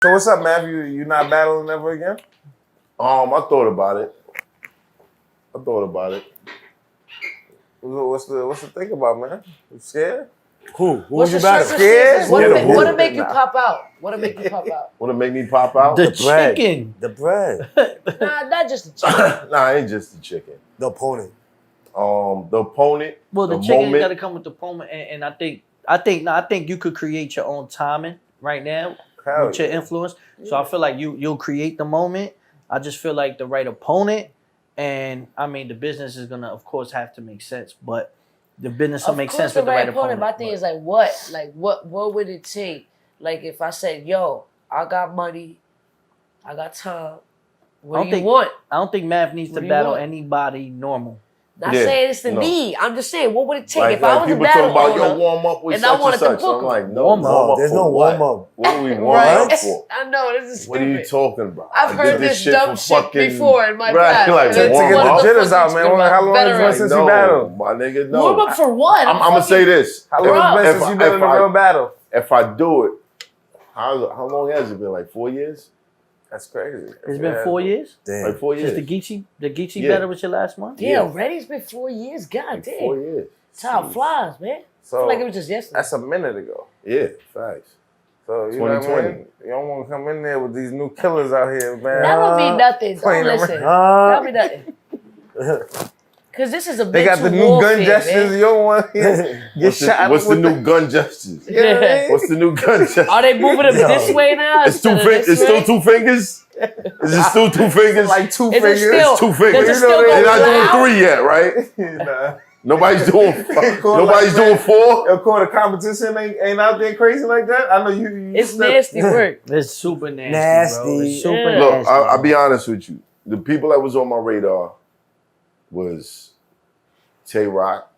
So what's up, man? You not battling ever again? I thought about it. What's the thing about, man? You scared? Who What's you the battling? Scared? What'll make you pop out? What'll make you pop out? Wanna make me pop out? The bread. chicken. The bread. Nah, not just the chicken. Nah, it ain't just the chicken. The opponent. The opponent. Well, the the chicken moment. got to come with the moment, and I think you could create your own timing right now Hell with your influence. So I feel like you'll create the moment. I just feel like the right opponent, and I mean the business is gonna of course have to make sense, but the business will make sense with the right opponent. My thing is what would it take? Like if I said, yo, I got money, I got time. What do you want? I don't think Math needs to battle anybody normal. Not saying it's the need. I'm just saying, what would it take Like, if I was a people battle talking about your owner warm up with and such I wanted and such. to book I'm like, no, warm No, up there's for no what? warm up. What are we warm Right? up for? I know this is What stupid. are you talking about? I've heard did this dumb for shit before in my right, class. like, To get warm the up? jitters out, man. How long has it been Veteran. since you No, battled? my nigga, no. Warm up for what? I'm gonna say this. How long has it been If since I- you been in if a I- real battle? If I do it, how long has it been? Like 4 years? That's crazy. It's been 4 years Damn. Like 4 years. since the Geechee Yeah. battle was your last one. Yeah, already it's been 4 years. God Like damn. 4 years. Time flies, man. I So feel like it was just yesterday. that's a minute ago. Yeah, facts. So you know what I 2020. mean? You don't want to come in there with these new killers out here, man. That don't mean nothing. Don't playing listen. around. That don't mean nothing. Because this is a They got the mental new warfare, gun gestures. man. You don't want to get shot. What's the with new gun gestures? You know what I mean? What's the new gun gesture? Are they moving them this way now? It's two instead of fingers. this It's still way? 2 fingers. Is it still 2 fingers? Like 2 Is it fingers. still- It's 2 fingers. Does it still They're go not doing loud? 3 yet, right? Nah. Nobody's doing. Nobody's doing 4. Your quarter competition ain't out there crazy like that. I know you It's nasty work. It's super nasty, bro. Nasty. It's super Yeah. Look, nasty. I'll be honest with you. The people that was on my radar was Tay Rock,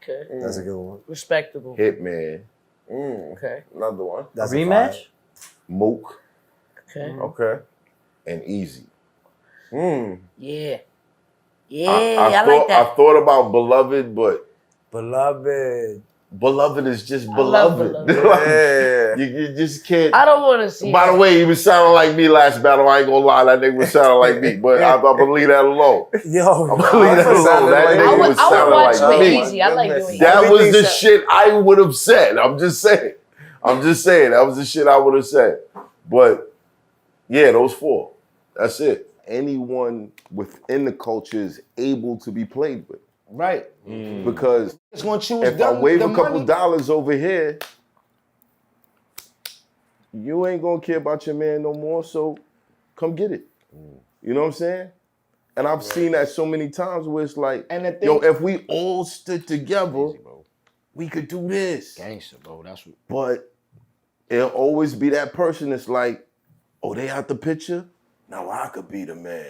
Okay. That's a good one. Respectable. Hitman, Okay. Another one. A rematch? Mook, Okay. Okay. and Easy. Yeah. Yeah, I I like thought that. I thought about Beloved, but Beloved. Beloved is just love Beloved. Beloved. Yeah. you just can't. I don't want to see By the that. way, he was sounding like me last battle. I ain't gonna lie, that nigga was sounding like me. But I believe that alone. Yo, I believe that alone. That I nigga would was watch sounding you like with me. Easy. I like doing That Everything was the sound- shit I would have said. I'm just saying. That was the shit I would have said. But yeah, those 4. That's it. Anyone within the culture is able to be played with. Right. Because Just gonna choose if I them, wave the a couple money. dollars over here, you ain't gonna care about your man no more, so come get it. You know what I'm saying? And I've seen that so many times where it's like, And the thing, yo, if we all stood together, bro. we could do this. Gangster, bro. That's what. But it'll always be that person that's like, oh, they out the picture? Now I could be the man.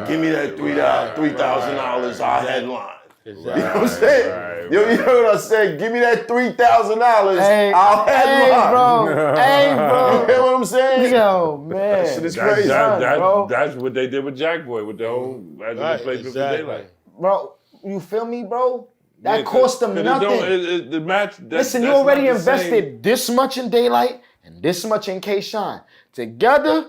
Give me that $3,000, I'll headline. You know what I'm saying? You know what I'm saying? Give me that $3,000, Hey, I'll headline. bro. Hey, You bro. hear what I'm saying? Yo, man. That shit is crazy. bro. That's what they did with Jack Boy with the whole place for daylight. Bro, you feel me, bro? That cost them nothing. The match. Listen, you already invested this much in Daylight and this much in K-Shine. Together,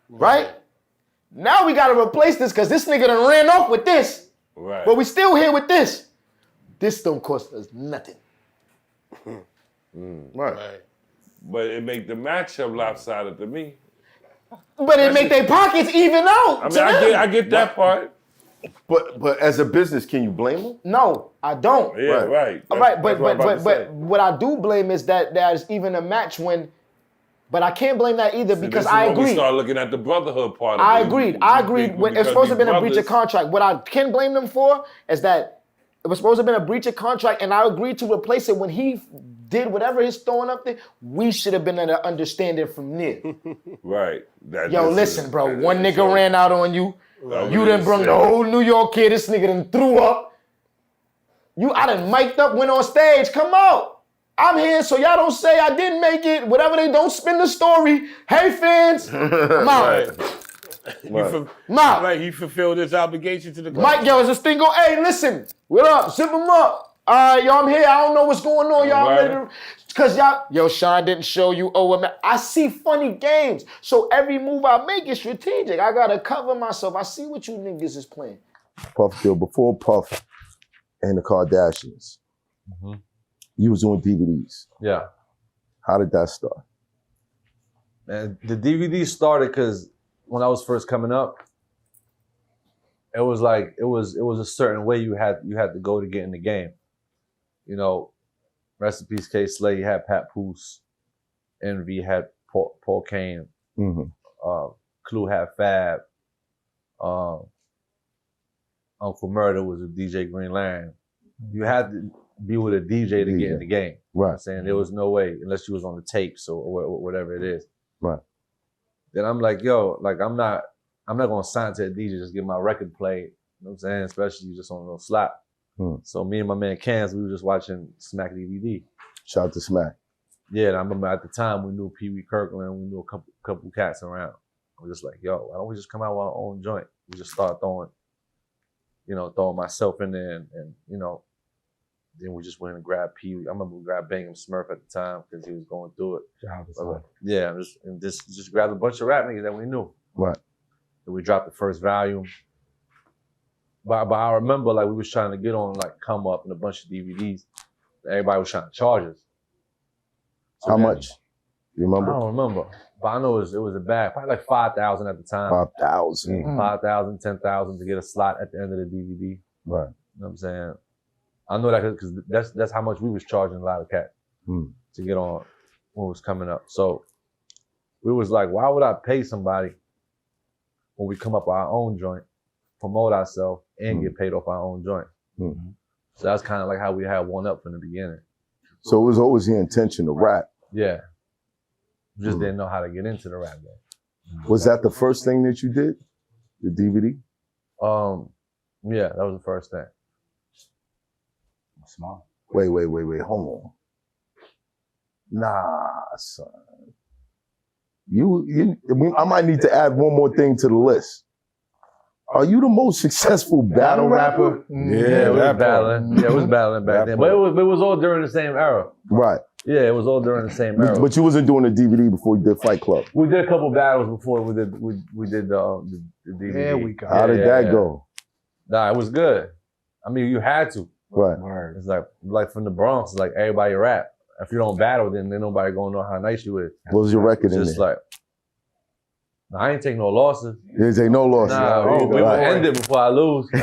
right? Now we gotta replace this because this nigga done ran off with this. Right. But we still here with this. This don't cost us nothing. Right. But it make the matchup lopsided to me. But it make their pockets even out. I mean, to them. I get that part. But as a business, can you blame them? No, I don't. Yeah, right. All right, That's what I'm about to say. but what I do blame is that there's even a match when, but I can't blame that either because This is I when we agree. start looking at the brotherhood part of I it. agreed. When Because it's supposed to have been a these breach of brothers- contract. What I can blame them for is that it was supposed to have been a breach of contract, and I agreed to replace it when he did whatever he's throwing up there. We should have been at an understanding from there. Right. Yo, listen, bro. One nigga ran out on you. You done brung the whole New York kid. This nigga done threw up. I done mic'd up, went on stage. Come out. I'm here, so y'all don't say I didn't make it. Whatever they don't spin the story. Hey, fans. Mount. Mount. Right, he fulfilled his obligation to the Mike, yo, is this thing go? Hey, listen. What up? Zip him up. All right, yo, I'm here. I don't know what's going on. Y'all Right. ready to Cause y'all, Sean didn't show you OMF. I see funny games. So every move I make is strategic. I gotta cover myself. I see what you niggas is playing. Puff Kill, before Puff and the Kardashians, you was doing DVDs. Yeah. How did that start? And the DVD started because when I was first coming up, it was like it was a certain way you had to go to get in the game. You know, rest in peace, Keyz Slay. You had Pat Poose, Envy had Paul Kane, Clue had Fab, Uncle Murder was with DJ Green Lantern. You had to be with a DJ to get in the game. Right. You know I'm saying there was no way unless you was on the tapes or whatever it is. Right. Then I'm like, yo, like I'm not gonna sign to a DJ just get my record played. You know what I'm saying? Especially just on a little slap. So me and my man Cans, we were just watching Smack DVD. Shout out to Smack. Yeah, and I remember at the time we knew Pee Wee Kirkland, we knew a couple cats around. We were just like, yo, why don't we just come out with our own joint? We just start throwing myself in there and you know, then we just went and grabbed Pee Wee. I remember we grabbed Bingham Smurf at the time because he was going through it. Yeah, and just grabbed a bunch of rap niggas that we knew. Right. And we dropped the first volume. But I remember like we was trying to get on like Come Up and a bunch of DVDs. Everybody was trying to charge us. So how much? You remember? I don't remember. But I know it was a bag, probably like 5,000 at the time. 5,000. 5,000, 10,000 to get a slot at the end of the DVD. Right. You know what I'm saying? I know that because that's how much we was charging a lot of cats to get on when it was coming up. So we was like, why would I pay somebody when we come up with our own joint, promote ourselves, and get paid off our own joint? So that's kind of like how we had One Up from the beginning. So it was always the intention to rap. Yeah. We just didn't know how to get into the rap game. Was that the first thing that you did? The DVD? Yeah, that was the first thing. Small. Wait, hold on. Nah, son. I might need to add one more thing to the list. Are you the most successful battle rapper? Yeah, we was battling. Yeah, we was battling back then. But it was all during the same era. Right. Yeah, it was all during the same era. But you wasn't doing the DVD before you did Fight Club. We did a couple battles before we did the DVD. There we go. How did that go? Nah, it was good. I mean, you had to. Right. It's like from the Bronx, it's like everybody rap. If you don't battle, then ain't nobody gonna know how nice you is. What was your record in just there? like, I ain't take no losses. You didn't take no losses. Nah, we will end it before I lose. There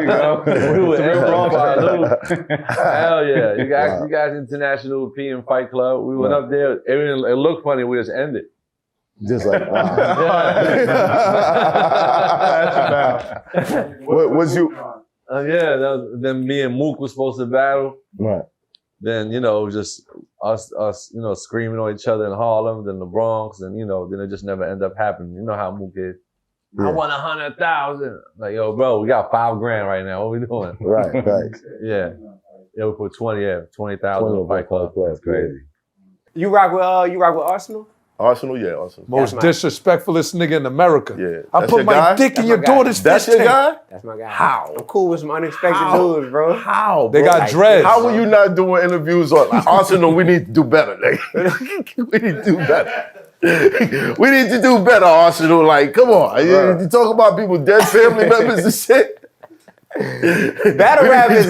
you go. We would end before I lose. Hell yeah. You guys International P and Fight Club. We went up there. It looked funny. We just ended. Just like, What was you? Then me and Mook was supposed to battle. Right. Then, just us, screaming on each other in Harlem, then the Bronx, and, then it just never ended up happening. You know how Mook is. Yeah. I won 100,000. Like, yo, bro, we got $5,000 right now. What we doing? Right. Yeah, we put 20,000 in Fight Club. That's crazy. You rock with Arsenal? Arsenal, yeah, Arsenal. Most disrespectfulest nigga in America. Yeah. I put my dick in your daughter's That's fish your tank. guy? That's my guy. How? I'm cool with some unexpected dudes, bro. How? They bro? got dreads. How are you not doing interviews on Arsenal? We need to do better, nigga. We need to do better. We need to do better, Arsenal. Like, come on. You talk about people, dead family members and shit. Battle rap is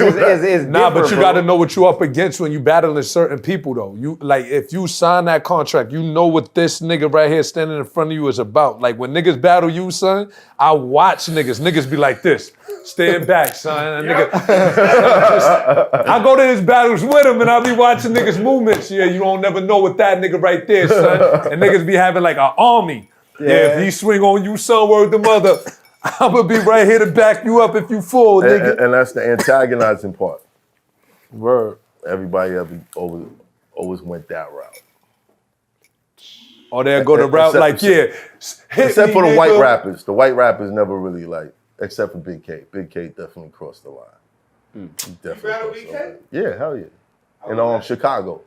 nah, but you bro. got to know what you up against when you battling certain people, though. You like if you sign that contract, you know what this nigga right here standing in front of you is about. Like when niggas battle you, son, I watch niggas be like this, stand back, son. And nigga, I go to his battles with him and I be watching niggas movements. Yeah, you don't never know what that nigga right there, son. And niggas be having like an army. Yeah, if he swing on you, son, word the mother. I'm gonna be right here to back you up if you fall, nigga. And that's the antagonizing part. Word. Everybody always went that route. Or they'll go the route like, except for the white rappers. The white rappers never really except for Big K. Big K definitely crossed the line. He definitely crossed the line. Yeah, hell yeah. In Chicago.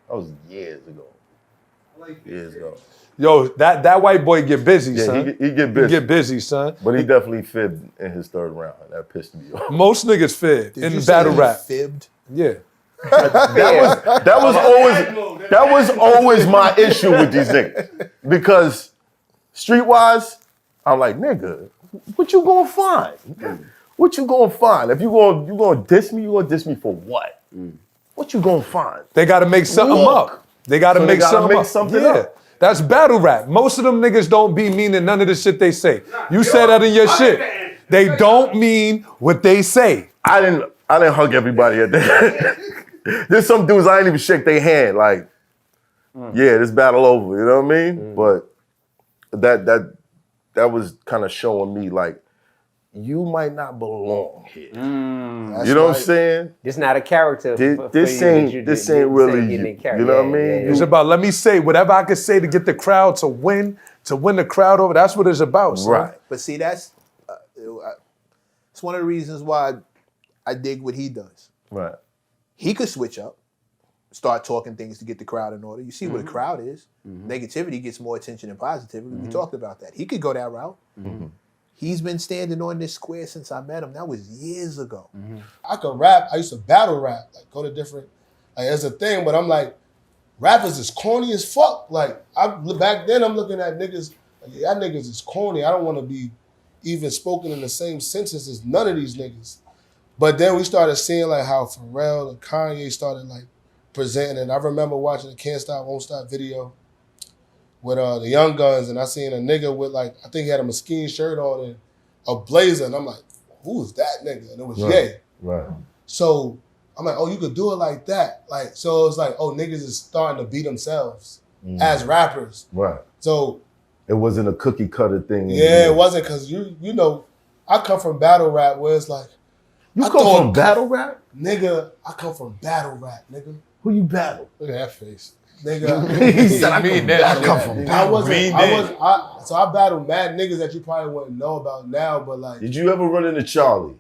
That was years ago. Years ago. Yo, that white boy get busy, son. He get busy. He get busy, son. But he definitely fibbed in his third round. That pissed me off. Most niggas fib in the battle rap. Fibbed? Yeah. That was always my issue with these niggas. Because streetwise, I'm like, nigga, what you gonna find? What you gonna find? If you gonna diss me, you gonna diss me for what? What you gonna find? They gotta make something up. They gotta make something up. That's battle rap. Most of them niggas don't be meaning none of the shit they say. You said that in your shit. They don't mean what they say. I didn't hug everybody at that. There's some dudes I didn't even shake their hand. Like, yeah, this battle over. You know what I mean? But that was kind of showing me like, you might not belong here. You know what I'm saying? This not a character. This ain't really you. You know what I mean? It's about, let me say whatever I can say to get the crowd to win the crowd over. That's what it's about. Son. Right. But see, that's it's one of the reasons why I dig what he does. Right. He could switch up, start talking things to get the crowd in order. You see what a crowd is. Negativity gets more attention than positivity. We talked about that. He could go that route. He's been standing on this square since I met him. That was years ago. I could rap. I used to battle rap, like go to different, like as a thing. But I'm like, rappers is corny as fuck. Like back then, I'm looking at niggas. Like, y'all niggas is corny. I don't want to be even spoken in the same sentence as none of these niggas. But then we started seeing like how Pharrell and Kanye started like presenting. And I remember watching the Can't Stop, Won't Stop video with the Young Guns, and I seen a nigga with like, I think he had a Mesquite shirt on and a blazer, and I'm like, who's that nigga? And it was Ye. Right. So I'm like, oh, you could do it like that. Like, so it's like, oh, niggas is starting to be themselves as rappers. Right. So it wasn't a cookie cutter thing. Yeah, it wasn't, because you know, I come from battle rap where it's like, you come from battle rap? Nigga, I come from battle rap, nigga. Who you battle? Look at that face. Nigga. He said, I come from battle. So I battled mad niggas that you probably wouldn't know about now, but like. Did you ever run into Charlie?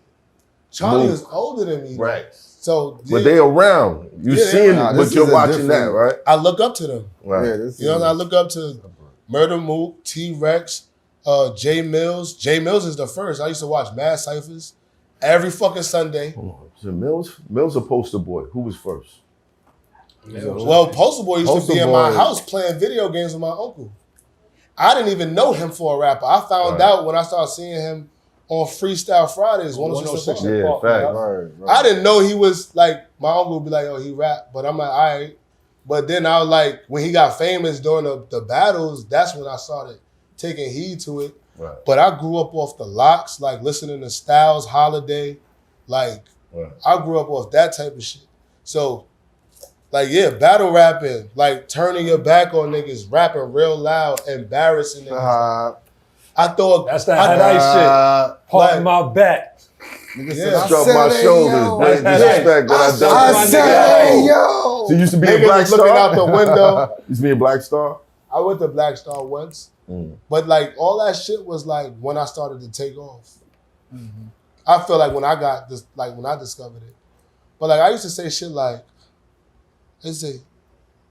Charlie is older than me. Right. So. But they around. You seeing it, but you're watching that, right? I look up to them. Right. Yeah, you know, I look up to Murder Mook, T-Rex, Jay Mills. Jay Mills is the first. I used to watch Mad Cyphers every fucking Sunday. So Mills a poster boy. Who was first? Well, Poster Boy used to be in my house playing video games with my uncle. I didn't even know him for a rapper. I found out when I started seeing him on Freestyle Fridays, 106 Yeah, fact. I didn't know he was like, my uncle would be like, oh, he rap. But I'm like, all right. But then I was like, when he got famous during the battles, that's when I started taking heed to it. Right. But I grew up off the locks, like listening to Styles, Holiday. Like, I grew up off that type of shit. So, like, yeah, battle rapping, like turning your back on niggas, rapping real loud, embarrassing niggas. I thought that's that nice shit. Pardon my back. Nigga struck my shoulders. Disrespect what I done. I said, yo. So you used to be a Niggas Black was Star? looking out the window. Used to be a Black Star? I went to Black Star once. But like all that shit was like when I started to take off. I feel like when I got this, like when I discovered it. But like I used to say shit like, let's say,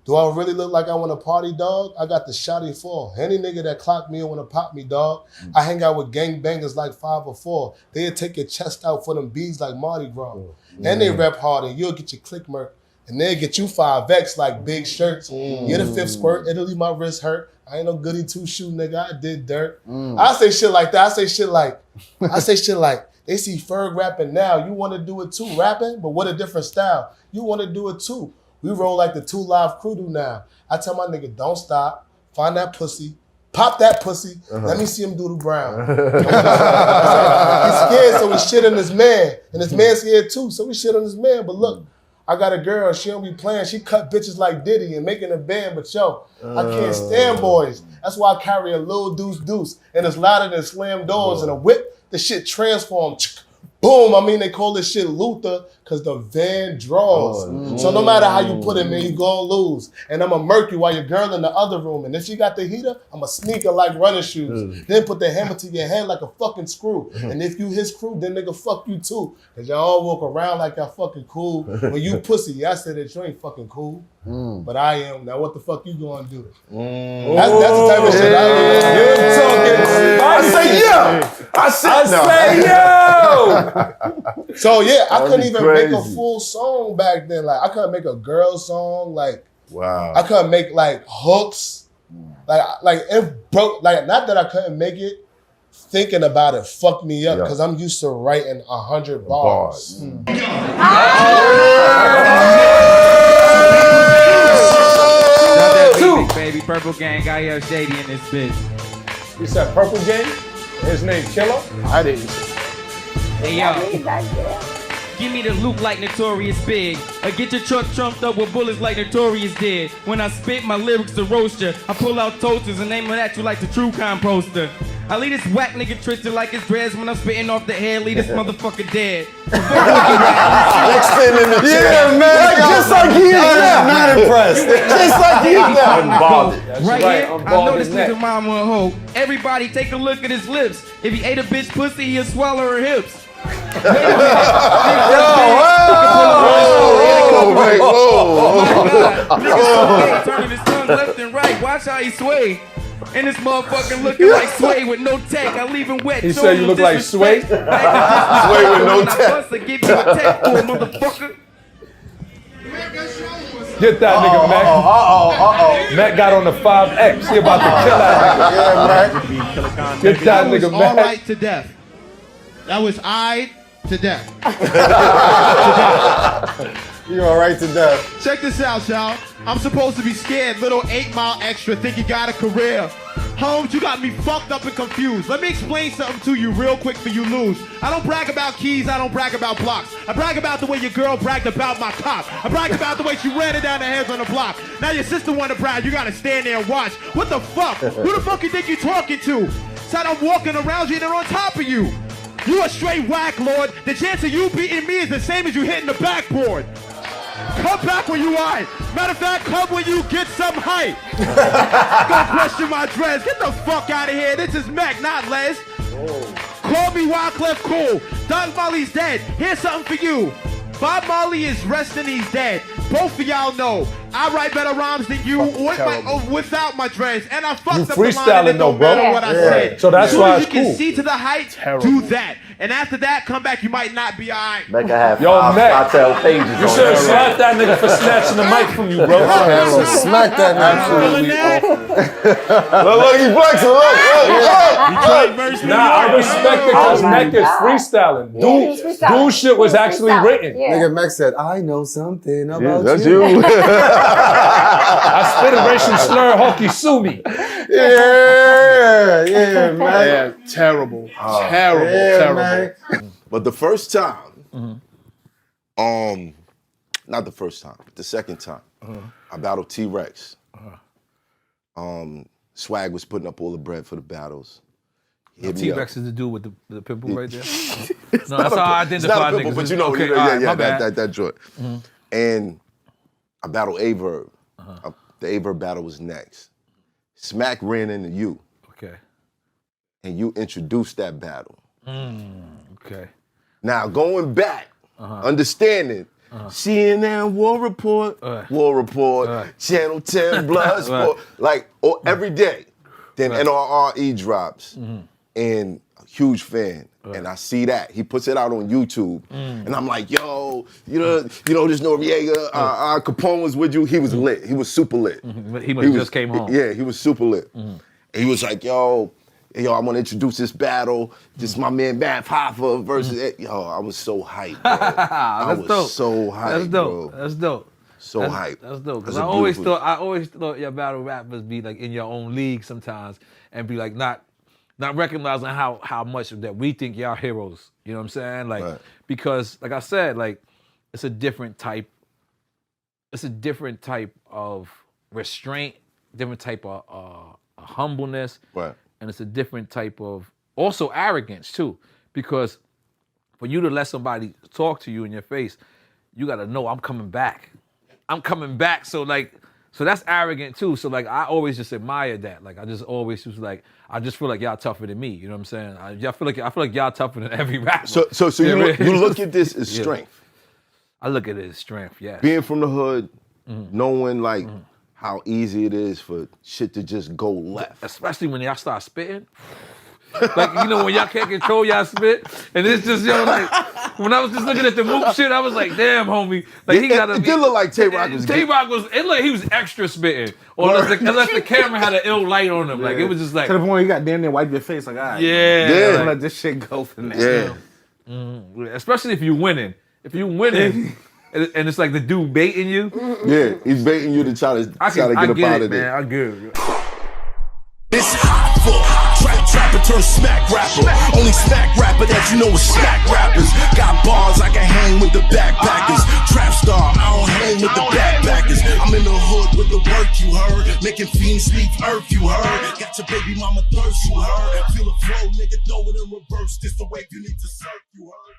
do I really look like I want to party, dog? I got the shotty fall. Any nigga that clock me and want to pop me, dog. I hang out with gangbangers like 5 or 4. They'll take your chest out for them beads like Mardi Gras. And they rep hard and you'll get your click murk. And they'll get you 5X like big shirts. Get a 5th squirt, it'll leave my wrist hurt. I ain't no goody 2-shoe nigga, I did dirt. I say shit like that. I say shit like, they see Ferg rapping now. You want to do it too, rapping, but with a different style. You want to do it too. We roll like the 2 Live crew do now. I tell my nigga, don't stop. Find that pussy. Pop that pussy. Let me see him do the brown. He's scared, so we shit on his man. And his man's scared too, so we shit on his man. But look, I got a girl, she don't be playing. She cut bitches like Diddy and making a band, but yo, I can't stand boys. That's why I carry a little deuce. And it's louder than slam doors and a whip. The shit transformed. Boom, I mean, they call this shit Luther because the van draws. So no matter how you put it, man, you gonna lose. And I'm gonna murk you while your girl in the other room. And if she got the heater, I'm gonna sneak her like running shoes. Then put the hammer to your head like a fucking screw. And if you his crew, then nigga, fuck you too. Because y'all all walk around like y'all fucking cool. When you pussy, I said that you ain't fucking cool. But I am. Now what the fuck you gonna do? That's the type of shit I am. I say yo. I say yo. So yeah, I couldn't be even make a crazy. full song back then. Like I couldn't make a girl song. Like Wow. I couldn't make like hooks. Like it broke. Like not that I couldn't make it. Thinking about it fucked me up because I'm used to writing 100 bars. Baby, Purple Gang got here shady in this bitch. You said Purple Gang? His name Killer? I didn't. Hey yo, give me the loop like Notorious Big. Or get your truck trumped up with bullets like Notorious did. When I spit my lyrics to roast ya, I pull out toasters and name of that you like the True Composter. I leave this whack nigga twisted like his dreads when I'm spitting off the head, leave this motherfucker dead. Extending the chair. Yeah, man. Just like he is now. Not impressed. Just like he is now. Unbothered. Right here, I know this nigga mama a hoe. Everybody take a look at his lips. If he ate a bitch pussy, he'll swallow her hips. Nigga turning his tongue left and right. Watch how he sway. And this motherfucker looking like Sway with no tech. I leave him wet. He said you look like Sway? Sway with no tech. I give you a tech for a motherfucker. Get that nigga, Mac. Mac got on the 5X. He about to kill that nigga. Yeah, Mac. Get that nigga, All Mac. right to death. That was I to death. You all right to death. Check this out, y'all. I'm supposed to be scared, little 8 Mile extra, think you got a career. Holmes, you got me fucked up and confused. Let me explain something to you real quick for you lose. I don't brag about keys, I don't brag about blocks. I brag about the way your girl bragged about my cock. I brag about the way she ran it down the heads on the block. Now your sister wanna brag, you gotta stand there and watch. What the fuck? Who the fuck you think you talking to? Said I'm walking around you and they're on top of you. You a straight whack, Lord. The chance of you beating me is the same as you hitting the backboard. Come back when you are. Matter of fact, come when you get some height. Don't question my dress. Get the fuck out of here. This is Mac, not Les. Call me Wyclef Cool. Doug Molly's dead. Here's something for you. Bob Marley is resting, he's dead. Both of y'all know I write better rhymes than you without my dreads. And I fucked up the line and freestyling it don't though, bro. matter what I said. So that's Soon why as it's you cool. can see to the height, do that. And after that, come back, you might not be all right. Mac, I have Yo, five Mac, cartel pages you on should have there. slapped that nigga for snatching the mic from you, bro. Smack that nigga. Look, he flexing. Look. Nah, I respect it because Mac is freestyling. Dude shit was actually written. Nigga Mac said, I know something about That's you. you. I spit a racial slur, Hokie sue me. Yeah, man. Yeah, terrible. Terrible. Man. But the first time, not the first time, but the second time, I battled T-Rex. Swag was putting up all the bread for the battles. T-Rex is the dude with the pimple right there. No, that's how I identify. It's not a pimple, but you know, okay, that joint. And I battled Averb. The Averb battle was next. Smack ran into you. Okay. And you introduced that battle. Okay. Now going back, understanding. CNN War Report, Channel 10 Blood Sport, like every day. Then NRRE drops, and a huge fan, and I see that he puts it out on YouTube, and I'm like, yo, you know, this Noriega, Capone was with you. He was lit. He was super lit. He just came home. Yeah, he was super lit. And he was like, yo, I want to introduce this battle. This is my man MATHHOFFA versus. Yo, I was so hyped, bro. I was dope. so hyped, That's dope. bro. That's dope. So hyped. That's dope. Because That's I a always beautiful- thought your battle rappers be like in your own league sometimes and be like not recognizing how much that we think y'all heroes. You know what I'm saying? Like because like I said, like it's a different type of restraint, different type of humbleness. Right. And it's a different type of also arrogance too. Because for you to let somebody talk to you in your face, you gotta know I'm coming back. So that's arrogant too. So like I always just admire that. Like I just always was like, I just feel like y'all tougher than me. You know what I'm saying? I feel like y'all tougher than every rapper. So you look at this as strength. I look at it as strength, yes. Being from the hood, knowing like how easy it is for shit to just go left. Especially when y'all start spitting. Like, you know, when y'all can't control y'all spit. And it's just, yo, like, when I was just looking at the Mook shit, I was like, damn, homie. Like, he got to It did look like Tay-Rock was Tay-Rock was, it looked like he was extra spitting. Or unless the camera had an ill light on him. Like, it was just like. To the point you got damn near wipe your face, like, all right. Yeah. Don't let this shit go from there. Yeah. Especially if you're winning. If you're winning. And it's like the dude baiting you. Yeah, he's baiting you to try to get up out of there. I get it. It's hot for trapper turn smack rapper. Only smack rapper that you know is smack rappers. Got bars, I can hang with the backpackers. Trap star, I don't hang with the backpackers. I'm in the hood with the work you heard. Making fiends leave earth you heard. Got your baby mama thirst you heard. Feel the flow, nigga, throw it in reverse. This the way you need to surf you heard.